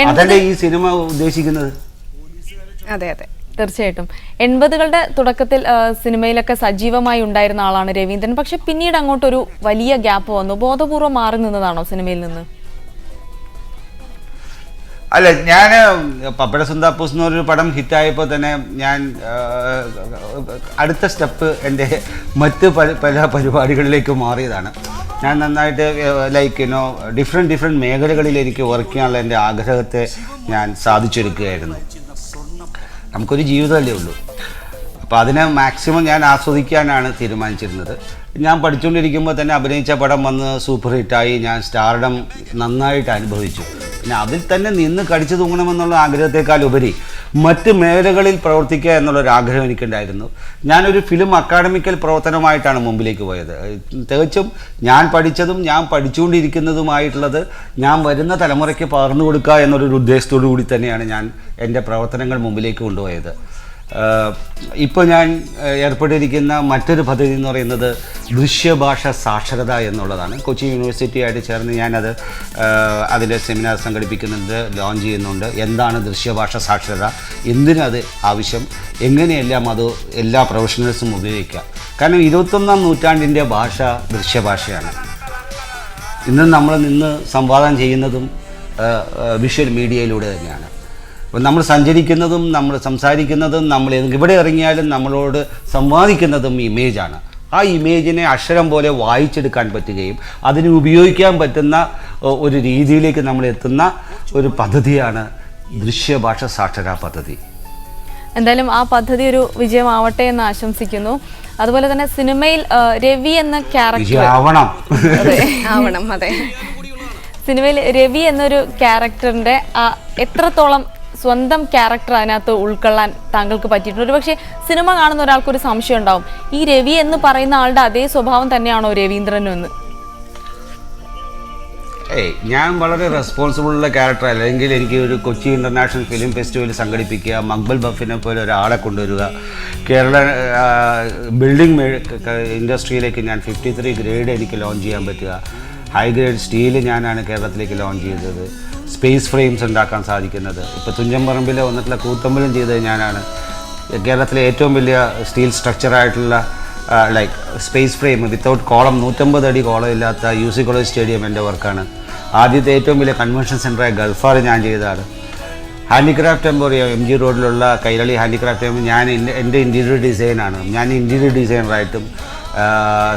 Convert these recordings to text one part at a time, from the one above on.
അതല്ലേ ഈ സിനിമ ഉദ്ദേശിക്കുന്നത്. അതെ അതെ, തീർച്ചയായിട്ടും 80കളുടെ തുടക്കത്തിൽ സിനിമയിലൊക്കെ സജീവമായി ഉണ്ടായിരുന്ന ആളാണ് രവീന്ദ്രൻ. പക്ഷെ പിന്നീട് അങ്ങോട്ടൊരു വലിയ ഗ്യാപ്പ് വന്നു. ബോധപൂർവ്വം മാറി നിന്നതാണോ സിനിമയിൽ നിന്ന്? അല്ല, ഞാൻ പപ്പട സുന്ദാപ്പൂസ് എന്നൊരു പടം ഹിറ്റായപ്പോൾ തന്നെ ഞാൻ അടുത്ത സ്റ്റെപ്പ് എൻ്റെ മറ്റ് പല പരിപാടികളിലേക്ക് മാറിയതാണ്. ഞാൻ നന്നായിട്ട് ഡിഫറെൻറ്റ് മേഖലകളിൽ എനിക്ക് വർക്ക് ചെയ്യാനുള്ള എൻ്റെ ആഗ്രഹത്തെ ഞാൻ സാധിച്ചെടുക്കുകയായിരുന്നു. നമുക്കൊരു ജീവിതമല്ലേ ഉള്ളൂ. അപ്പോൾ അതിനെ മാക്സിമം ഞാൻ ആസ്വദിക്കാനാണ് തീരുമാനിച്ചിരുന്നത്. ഞാൻ പഠിച്ചുകൊണ്ടിരിക്കുമ്പോൾ തന്നെ അഭിനയിച്ച പടം വന്ന് സൂപ്പർ ഹിറ്റായി. ഞാൻ സ്റ്റാർഡം നന്നായിട്ട് അനുഭവിച്ചു. പിന്നെ അതിൽ തന്നെ നിന്ന് കടിച്ചു തൂങ്ങണമെന്നുള്ള ആഗ്രഹത്തെക്കാൾ ഉപരി മറ്റ് മേഖലകളിൽ പ്രവർത്തിക്കുക എന്നുള്ളൊരാഗ്രഹം എനിക്കുണ്ടായിരുന്നു. ഞാനൊരു ഫിലിം അക്കാഡമിക്കൽ പ്രവർത്തനമായിട്ടാണ് മുമ്പിലേക്ക് പോയത്. തികച്ചും ഞാൻ പഠിച്ചതും ഞാൻ പഠിച്ചുകൊണ്ടിരിക്കുന്നതുമായിട്ടുള്ളത് ഞാൻ വരുന്ന തലമുറയ്ക്ക് പകർന്നു കൊടുക്കുക എന്നൊരു ഉദ്ദേശത്തോടു കൂടി തന്നെയാണ് ഞാൻ എൻ്റെ പ്രവർത്തനങ്ങൾ മുമ്പിലേക്ക് കൊണ്ടുപോയത്. ഇപ്പോൾ ഞാൻ ഏർപ്പെട്ടിരിക്കുന്ന മറ്റൊരു പദ്ധതി എന്ന് പറയുന്നത് ദൃശ്യഭാഷ സാക്ഷരത എന്നുള്ളതാണ്. കൊച്ചി യൂണിവേഴ്സിറ്റിയായിട്ട് ചേർന്ന് ഞാനത് അതിൻ്റെ സെമിനാർ സംഘടിപ്പിക്കുന്നുണ്ട്, ലോഞ്ച് ചെയ്യുന്നുണ്ട്. എന്താണ് ദൃശ്യഭാഷ സാക്ഷരത, എന്തിനത് ആവശ്യം, എങ്ങനെയെല്ലാം അത് എല്ലാ പ്രൊഫഷണൽസും ഉപയോഗിക്കാം. കാരണം 21ാം നൂറ്റാണ്ടിൻ്റെ ഭാഷ ദൃശ്യഭാഷയാണ്. ഇന്ന് നമ്മൾ സംവാദം ചെയ്യുന്നതും വിഷ്വൽ മീഡിയയിലൂടെ തന്നെയാണ്. നമ്മൾ സഞ്ചരിക്കുന്നതും നമ്മൾ സംസാരിക്കുന്നതും നമ്മൾ എവിടെ ഇറങ്ങിയാലും നമ്മളോട് സംവാദിക്കുന്നതും ഇമേജാണ്. ആ ഇമേജിനെ അക്ഷരം പോലെ വായിച്ചെടുക്കാൻ പറ്റുകയും അതിനെ ഉപയോഗിക്കാൻ പറ്റുന്ന ഒരു രീതിയിലേക്ക് നമ്മൾ എത്തുന്ന ഒരു പദ്ധതിയാണ് ദൃശ്യഭാഷ സാക്ഷരതാ പദ്ധതി. എന്തായാലും ആ പദ്ധതി ഒരു വിജയമാവട്ടെ എന്ന് ആശംസിക്കുന്നു. അതുപോലെ തന്നെ സിനിമയിൽ രവി എന്ന ക്യാരക്ടർ ആവണം. അതെ, സിനിമയിൽ രവി എന്നൊരു ക്യാരക്ടറിന്റെ എത്രത്തോളം സ്വന്തം ക്യാരക്ടർ അതിനകത്ത് ഉൾക്കൊള്ളാൻ താങ്കൾക്ക് പറ്റിയിട്ടുണ്ട്? ഒരു പക്ഷേ സിനിമ കാണുന്ന ഒരാൾക്കൊരു സംശയം ഉണ്ടാവും, ഈ രവി എന്ന് പറയുന്ന ആളുടെ അതേ സ്വഭാവം തന്നെയാണോ രവീന്ദ്രനും എന്ന്? ഞാൻ വളരെ റെസ്പോൺസിബിളുള്ള ക്യാരക്ടർ. അല്ലെങ്കിൽ എനിക്ക് ഒരു കൊച്ചി ഇൻ്റർനാഷണൽ ഫിലിം ഫെസ്റ്റിവൽ സംഘടിപ്പിക്കുക, മക്ബൽ ബഫിനെ പോലെ ഒരാളെ കൊണ്ടുവരിക, കേരള ബിൽഡിംഗ് ഇൻഡസ്ട്രിയിലേക്ക് ഞാൻ 53 ഗ്രേഡ് എനിക്ക് ലോഞ്ച് ചെയ്യാൻ പറ്റുക, ഹൈ ഗ്രേഡ് സ്റ്റീൽ ഞാനാണ് കേരളത്തിലേക്ക് ലോഞ്ച് ചെയ്തത്, സ്പേസ് ഫ്രെയിംസ് ഉണ്ടാക്കാൻ സാധിക്കുന്നത്. ഇപ്പോൾ തുഞ്ചൻപറമ്പിൽ വന്നിട്ടുള്ള കൂത്തമ്പലം ചെയ്തത് ഞാനാണ്. കേരളത്തിലെ ഏറ്റവും വലിയ സ്റ്റീൽ സ്ട്രക്ചറായിട്ടുള്ള സ്പേസ് ഫ്രെയിം വിത്തൗട്ട് കോളം 150 അടി കോളം ഇല്ലാത്ത UC കോളേജ് സ്റ്റേഡിയം എൻ്റെ വർക്കാണ്. ആദ്യത്തെ ഏറ്റവും വലിയ കൺവെൻഷൻ സെൻ്ററായ ഗൾഫാർ ഞാൻ ചെയ്തതാണ്. ഹാൻഡിക്രാഫ്റ്റ് എംപോറിയം MG റോഡിലുള്ള കൈരളി ഹാൻഡിക്രാഫ്റ്റ് ഞാൻ എൻ്റെ ഇൻറ്റീരിയർ ഡിസൈനാണ്. ഞാൻ ഇൻറ്റീരിയർ ഡിസൈനറായിട്ടും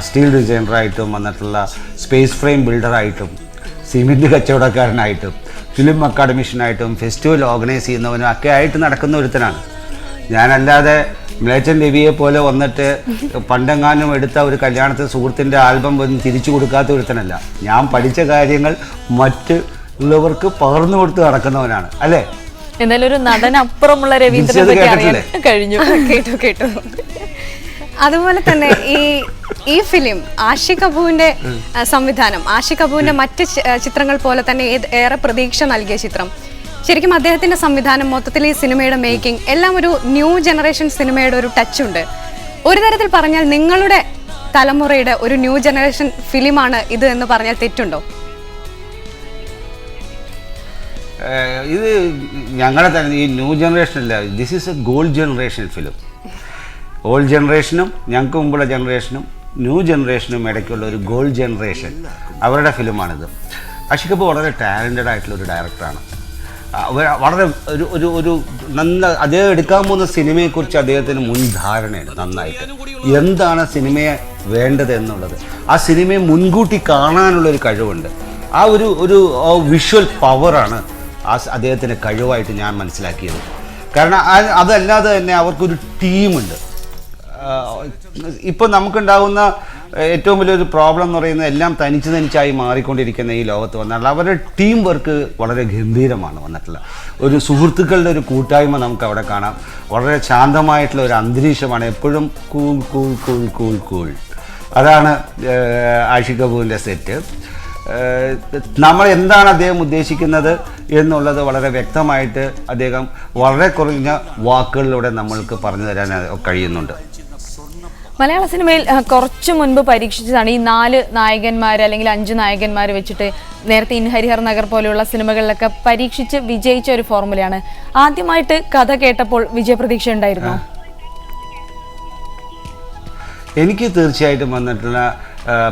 സ്റ്റീൽ ഡിസൈനറായിട്ടും വന്നിട്ടുള്ള സ്പേസ് ഫ്രെയിം ബിൽഡറായിട്ടും സിമെൻറ്റ് കച്ചവടക്കാരനായിട്ടും ഫിലിം അക്കാഡമിഷ്യനായിട്ടും ഫെസ്റ്റിവൽ ഓർഗനൈസ് ചെയ്യുന്നവനും ഒക്കെ ആയിട്ട് നടക്കുന്ന ഒരുത്തനാണ്. ഞാനല്ലാതെ മിലേച്ചൻ രവിയെ പോലെ വന്നിട്ട് പണ്ടെങ്ങാനും എടുത്ത ഒരു കല്യാണത്തിന് സുഹൃത്തിൻ്റെ ആൽബം ഒന്നും തിരിച്ചു കൊടുക്കാത്ത ഒരുത്തനല്ല. ഞാൻ പഠിച്ച കാര്യങ്ങൾ മറ്റുള്ളവർക്ക് പകർന്നു കൊടുത്ത് നടക്കുന്നവനാണ്. അല്ലേ? എന്തായാലും ഒരു നടനപ്പുറമുള്ള രവീന്ദ്രനെ കഴിഞ്ഞു. കേട്ടു. അതുപോലെ തന്നെ ഈ ഫിലിം ആഷിഖ് കപൂറിന്റെ സംവിധാനം, ആഷിഖ് കപൂറിന്റെ മറ്റ് ചിത്രങ്ങൾ പോലെ തന്നെ ഏറെ പ്രതീക്ഷ നൽകിയ ചിത്രം. ശരിക്കും അദ്ദേഹത്തിന്റെ സംവിധാനം, മൊത്തത്തിൽ ഈ സിനിമയുടെ മേക്കിംഗ് എല്ലാം ഒരു ന്യൂ ജനറേഷൻ സിനിമയുടെ ഒരു ടച്ച് ഉണ്ട്. ഒരു തരത്തിൽ പറഞ്ഞാൽ നിങ്ങളുടെ തലമുറയുടെ ഒരു ന്യൂ ജനറേഷൻ ഫിലിമാണ് ഇത് എന്ന് പറഞ്ഞാൽ തെറ്റുണ്ടോ? ഇത് ഞങ്ങളുടെ തന്നെ ഈ ന്യൂ ജനറേഷൻ അല്ല, this is a gold generation film. Old ജനറേഷനും ഞങ്ങൾക്ക് മുമ്പുള്ള ജനറേഷനും ന്യൂ ജനറേഷനും ഇടയ്ക്കുള്ള ഒരു ഗോൾഡ് ജനറേഷൻ അവരുടെ ഫിലിമാണിത്. ആഷിഖ് കപൂർ വളരെ ടാലൻറ്റഡ് ആയിട്ടുള്ള ഒരു ഡയറക്ടറാണ്. വളരെ ഒരു അദ്ദേഹം എടുക്കാൻ പോകുന്ന സിനിമയെക്കുറിച്ച് അദ്ദേഹത്തിന് മുൻധാരണയാണ് നന്നായിട്ട്. എന്താണ് സിനിമയെ വേണ്ടത് എന്നുള്ളത്, ആ സിനിമയെ മുൻകൂട്ടി കാണാനുള്ളൊരു കഴിവുണ്ട്. ആ ഒരു വിഷ്വൽ പവറാണ് അദ്ദേഹത്തിൻ്റെ കഴിവായിട്ട് ഞാൻ മനസ്സിലാക്കിയത്. കാരണം അതല്ലാതെ തന്നെ അവർക്കൊരു ടീമുണ്ട്. ഇപ്പോൾ നമുക്കുണ്ടാകുന്ന ഏറ്റവും വലിയൊരു പ്രോബ്ലം എന്ന് പറയുന്നത് എല്ലാം തനിച്ചായി മാറിക്കൊണ്ടിരിക്കുന്ന ഈ ലോകത്ത് വന്നാൽ അവരുടെ ടീം വർക്ക് വളരെ ഗംഭീരമാണ് വന്നിട്ടുള്ള. ഒരു സുഹൃത്തുക്കളുടെ ഒരു കൂട്ടായ്മ നമുക്ക് അവിടെ കാണാം. വളരെ ശാന്തമായിട്ടുള്ള ഒരു അന്തരീക്ഷമാണ്, എപ്പോഴും cool cool cool cool cool. അതാണ് ആഷിഖ് കപൂറിൻ്റെ സെറ്റ്. നമ്മൾ എന്താണ് അദ്ദേഹം ഉദ്ദേശിക്കുന്നത് എന്നുള്ളത് വളരെ വ്യക്തമായിട്ട് അദ്ദേഹം വളരെ കുറഞ്ഞ വാക്കുകളിലൂടെ നമ്മൾക്ക് പറഞ്ഞു തരാൻ കഴിയുന്നുണ്ട്. മലയാള സിനിമയിൽ കുറച്ചു മുൻപ് പരീക്ഷിച്ചതാണ് ഈ 4 നായകന്മാർ അല്ലെങ്കിൽ 5 നായകന്മാർ വെച്ചിട്ട്. നേരത്തെ ഇൻ ഹരിഹർ നഗർ പോലെയുള്ള സിനിമകളിലൊക്കെ പരീക്ഷിച്ച് വിജയിച്ച ഒരു ഫോർമുലയാണ്. ആദ്യമായിട്ട് കഥ കേട്ടപ്പോൾ വിജയപ്രതീക്ഷ ഉണ്ടായിരുന്നു? എനിക്ക് തീർച്ചയായിട്ടും വന്നിട്ടുള്ള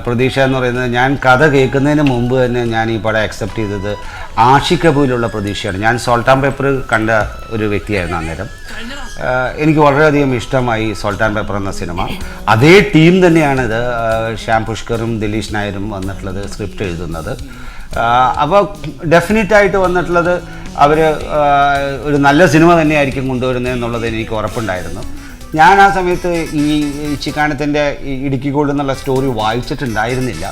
പ്രതീക്ഷ എന്ന് പറയുന്നത്, ഞാൻ കഥ കേൾക്കുന്നതിന് മുമ്പ് തന്നെ ഞാൻ ഈ പടം അക്സെപ്റ്റ് ചെയ്തത് ആഷിക് കപൂരിലുള്ള പ്രതീക്ഷയാണ്. ഞാൻ സോൾട്ട് ആൻഡ് പേപ്പർ കണ്ട ഒരു വ്യക്തിയായിരുന്നു അന്നേരം. എനിക്ക് വളരെയധികം ഇഷ്ടമായി സോൾട്ട് ആൻഡ് പേപ്പർ എന്ന സിനിമ. അതേ ടീം തന്നെയാണിത്, ശ്യാം പുഷ്കറും ദിലീഷ് നായരും വന്നിട്ടുള്ളത് സ്ക്രിപ്റ്റ് എഴുതുന്നത്. അപ്പോൾ ഡെഫിനറ്റ് വന്നിട്ടുള്ളത് അവർ ഒരു നല്ല സിനിമ തന്നെയായിരിക്കും കൊണ്ടുവരുന്നത് എന്നുള്ളത് എനിക്ക് ഉറപ്പുണ്ടായിരുന്നു. ഞാൻ ആ സമയത്ത് ഈ ചിക്കാനത്തിൻ്റെ ഇടുക്കി ഗോൾഡ് എന്നുള്ള സ്റ്റോറി വായിച്ചിട്ടുണ്ടായിരുന്നില്ല.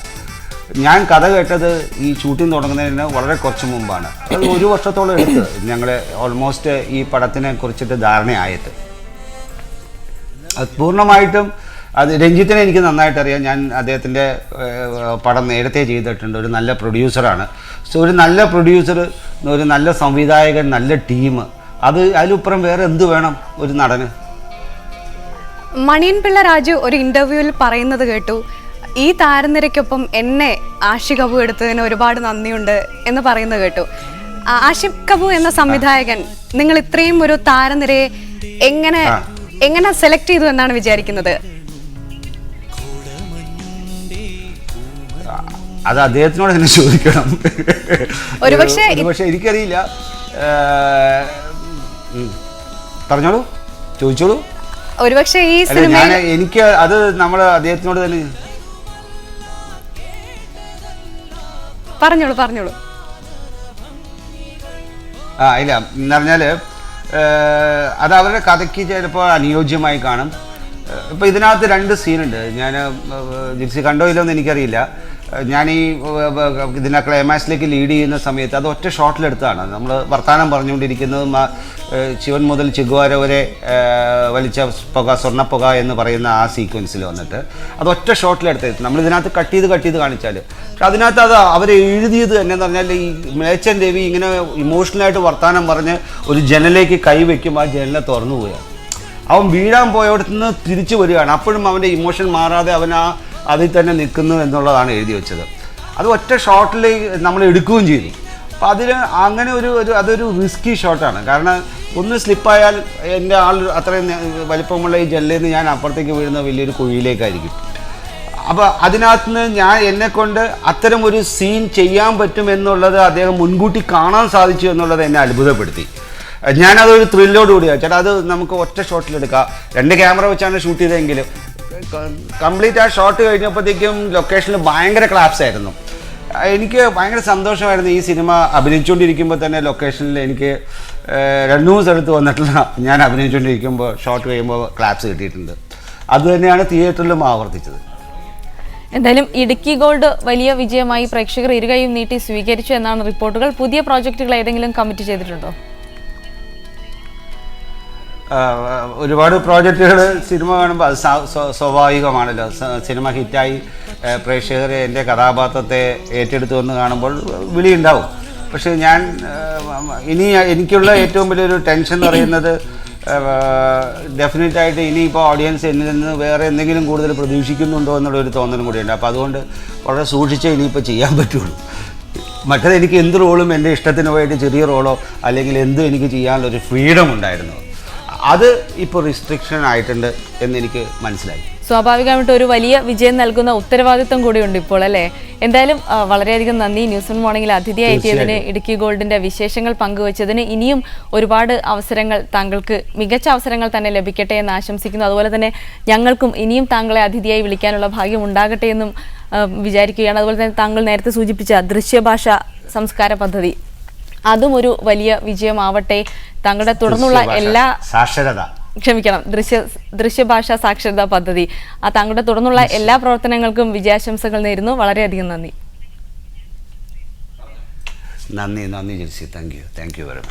ഞാൻ കഥ കേട്ടത് ഈ ഷൂട്ടിംഗ് തുടങ്ങുന്നതിന് വളരെ കുറച്ച് മുമ്പാണ്. അത് 1 വർഷത്തോളം എടുത്ത് ഞങ്ങൾ ഓൾമോസ്റ്റ് ഈ പടത്തിനെ കുറിച്ചിട്ട് ധാരണയായിട്ട്. അത് പൂർണ്ണമായിട്ടും അത് രഞ്ജിത്തിനെ എനിക്ക് നന്നായിട്ട് അറിയാം. ഞാൻ അദ്ദേഹത്തിൻ്റെ പടം നേരത്തെ ചെയ്തിട്ടുണ്ട്. ഒരു നല്ല പ്രൊഡ്യൂസറാണ്. സോ ഒരു നല്ല പ്രൊഡ്യൂസർ, ഒരു നല്ല സംവിധായകൻ, നല്ല ടീം, അതിലുപ്പുറം വേറെ എന്ത് വേണം ഒരു നടന്? മണിയൻ പിള്ള രാജു ഒരു ഇന്റർവ്യൂവിൽ പറയുന്നത് കേട്ടു, ഈ താരനിരയ്ക്കൊപ്പം എന്നെ ആഷിക് കപൂർ എടുത്തതിന് ഒരുപാട് നന്ദിയുണ്ട് എന്ന് പറയുന്നത് കേട്ടു. ആഷിക് കപൂർ എന്ന സംവിധായകൻ നിങ്ങൾ ഇത്രയും ഒരു താരനിരയെ എങ്ങനെ സെലക്ട് ചെയ്തു എന്നാണ് വിചാരിക്കുന്നത്? അത് അദ്ദേഹത്തിനോട് തന്നെ ചോദിക്കണം. ഒരുപക്ഷെ എനിക്കറിയില്ല. പറഞ്ഞോളൂ, ചോദിച്ചോളൂ. ഒരുപക്ഷെ ഈ സിനിമ എനിക്ക് അത് നമ്മൾ അദ്ദേഹത്തിനോട് തന്നെ പറഞ്ഞോളൂ. ഇല്ല എന്ന് പറഞ്ഞാൽ അത് അവരുടെ കഥയ്ക്ക് ചിലപ്പോൾ അനുയോജ്യമായി കാണും. ഇപ്പോൾ ഇതിനകത്ത് 2 സീനുണ്ട്. ഞാൻ ജിൻസി കണ്ടോ ഇല്ലോ എന്ന് എനിക്കറിയില്ല. ഞാൻ ഈ ഇതിനെ ക്ലൈമാക്സിലേക്ക് ലീഡ് ചെയ്യുന്ന സമയത്ത് അത് ഒറ്റ ഷോട്ടിലെടുത്താണ്. നമ്മൾ വർത്തമാനം പറഞ്ഞുകൊണ്ടിരിക്കുന്നതും ശിവൻ മുതൽ ചിഗുവാര വരെ വലിച്ച പുക, സ്വർണ്ണപ്പുക എന്ന് പറയുന്ന ആ സീക്വൻസിൽ വന്നിട്ട് അത് ഒറ്റ ഷോട്ടിലെടുത്ത് നമ്മളിതിനകത്ത് കട്ട് ചെയ്ത് കാണിച്ചാൽ, പക്ഷെ അതിനകത്ത് അത് അവരെ എഴുതിയത് എന്നു പറഞ്ഞാൽ ഈ മേച്ചൻ രവി ഇങ്ങനെ ഇമോഷണലായിട്ട് വർത്തമാനം പറഞ്ഞ് ഒരു ജനലിലേക്ക് കൈവയ്ക്കും, ആ ജനലെ തുറന്നു പോവുകയാണ്. അവൻ വീഴാൻ പോയവിടത്ത് നിന്ന് തിരിച്ചു വരികയാണ്. അപ്പോഴും അവൻ്റെ ഇമോഷൻ മാറാതെ അവൻ അതിൽ തന്നെ നിൽക്കുന്നു എന്നുള്ളതാണ് എഴുതി വെച്ചത്. അത് ഒറ്റ ഷോട്ടിൽ നമ്മൾ എടുക്കുകയും ചെയ്തു. അപ്പോൾ അങ്ങനെ അതൊരു റിസ്കി ഷോട്ടാണ്. കാരണം ഒന്ന് സ്ലിപ്പായാൽ എൻ്റെ ആൾ അത്രയും വലിപ്പമുള്ള ഈ ജനലിൽ നിന്ന് ഞാൻ അപ്പുറത്തേക്ക് വീഴുന്ന വലിയൊരു കുഴിയിലേക്കായിരിക്കും. അപ്പോൾ അതിനകത്ത് നിന്ന് എന്നെക്കൊണ്ട് അത്തരം ഒരു സീൻ ചെയ്യാൻ പറ്റും എന്നുള്ളത് അദ്ദേഹം മുൻകൂട്ടി കാണാൻ സാധിച്ചു എന്നുള്ളത് എന്നെ അത്ഭുതപ്പെടുത്തി. ഞാനതൊരു ത്രില്ലോട് കൂടിയാണ്. ചേട്ടാ അത് നമുക്ക് ഒറ്റ ഷോട്ടിലെടുക്കാം. 2 ക്യാമറ വെച്ചാണ് ഷൂട്ട് ചെയ്തതെങ്കിലും കംപ്ലീറ്റ് ആ ഷോട്ട് കഴിഞ്ഞപ്പോഴത്തേക്കും ലൊക്കേഷനിൽ ഭയങ്കര ക്ലാപ്സ് ആയിരുന്നു. എനിക്ക് ഭയങ്കര സന്തോഷമായിരുന്നു. ഈ സിനിമ അഭിനയിച്ചുകൊണ്ടിരിക്കുമ്പോൾ തന്നെ ലൊക്കേഷനിൽ എനിക്ക് 2-3 സ്ഥലത്ത് വന്നിട്ടുള്ള ഞാൻ അഭിനയിച്ചുകൊണ്ടിരിക്കുമ്പോൾ ഷോട്ട് കഴിയുമ്പോൾ ക്ലാപ്സ് കിട്ടിയിട്ടുണ്ട്. അതുതന്നെയാണ് തിയേറ്ററിലും ആവർത്തിച്ചത്. എന്തായാലും ഇടുക്കി ഗോൾഡ് വലിയ വിജയമായി പ്രേക്ഷകർ ഇരുകൈയും നീട്ടി സ്വീകരിച്ചു എന്നാണ് റിപ്പോർട്ടുകൾ. പുതിയ പ്രോജക്റ്റുകൾ ഏതെങ്കിലും കമ്മിറ്റ് ചെയ്തിട്ടുണ്ടോ? ഒരുപാട് പ്രോജക്റ്റുകൾ സിനിമ കാണുമ്പോൾ അത് സ്വാഭാവികമാണല്ലോ. സിനിമ ഹിറ്റായി പ്രേക്ഷകർ എൻ്റെ കഥാപാത്രത്തെ ഏറ്റെടുത്തു എന്ന് കാണുമ്പോൾ വിളിയുണ്ടാവും. പക്ഷേ എനിക്കുള്ള ഏറ്റവും വലിയൊരു ടെൻഷൻ എന്ന് പറയുന്നത് ഡെഫിനറ്റായിട്ട് ഇനിയിപ്പോൾ ഓഡിയൻസ് എന്നിൽ നിന്ന് വേറെ എന്തെങ്കിലും കൂടുതൽ പ്രതീക്ഷിക്കുന്നുണ്ടോ എന്നുള്ളൊരു തോന്നലും കൂടിയുണ്ട്. അപ്പോൾ അതുകൊണ്ട് വളരെ സൂക്ഷിച്ചേ ഇനിയിപ്പോൾ ചെയ്യാൻ പറ്റുള്ളൂ. മറ്റേത് എനിക്ക് എന്ത് റോളും എൻ്റെ ഇഷ്ടത്തിന് പോയിട്ട് ചെറിയ റോളോ അല്ലെങ്കിൽ എന്തും എനിക്ക് ചെയ്യാനുള്ളൊരു ഫ്രീഡം ഉണ്ടായിരുന്നു. അത് ഇപ്പോൾ റിസ്ട്രിക്ഷൻ ആയിട്ടുണ്ട് എന്നെനിക്ക് മനസ്സിലായി. സ്വാഭാവികമായിട്ട് ഒരു വലിയ വിജയം നൽകുന്ന ഉത്തരവാദിത്വം കൂടിയുണ്ട് ഇപ്പോൾ, അല്ലേ? എന്തായാലും വളരെയധികം നന്ദി. ന്യൂസ് ഓൺ മോർണിംഗിൽ അതിഥിയായി എത്തിയതിന്, ഇടുക്കി ഗോൾഡിന്റെ വിശേഷങ്ങൾ പങ്കുവച്ചതിന്. ഇനിയും ഒരുപാട് അവസരങ്ങൾ, താങ്കൾക്ക് മികച്ച അവസരങ്ങൾ തന്നെ ലഭിക്കട്ടെ എന്ന് ആശംസിക്കുന്നു. അതുപോലെ തന്നെ ഞങ്ങൾക്കും ഇനിയും താങ്കളെ അതിഥിയായി വിളിക്കാനുള്ള ഭാഗ്യം ഉണ്ടാകട്ടെ എന്നും വിചാരിക്കുകയാണ്. അതുപോലെ തന്നെ താങ്കൾ നേരത്തെ സൂചിപ്പിച്ച ദൃശ്യഭാഷ സംസ്കാര പദ്ധതി, അതും ഒരു വലിയ വിജയമാവട്ടെ. താങ്കളുടെ തുടർന്നുള്ള എല്ലാ ദൃശ്യഭാഷാ സാക്ഷരതാ പദ്ധതി, താങ്കളുടെ തുടർന്നുള്ള എല്ലാ പ്രവർത്തനങ്ങൾക്കും വിജയാശംസകൾ നേരുന്നു. വളരെയധികം നന്ദി. നന്ദി Jilsy. Thank you very much.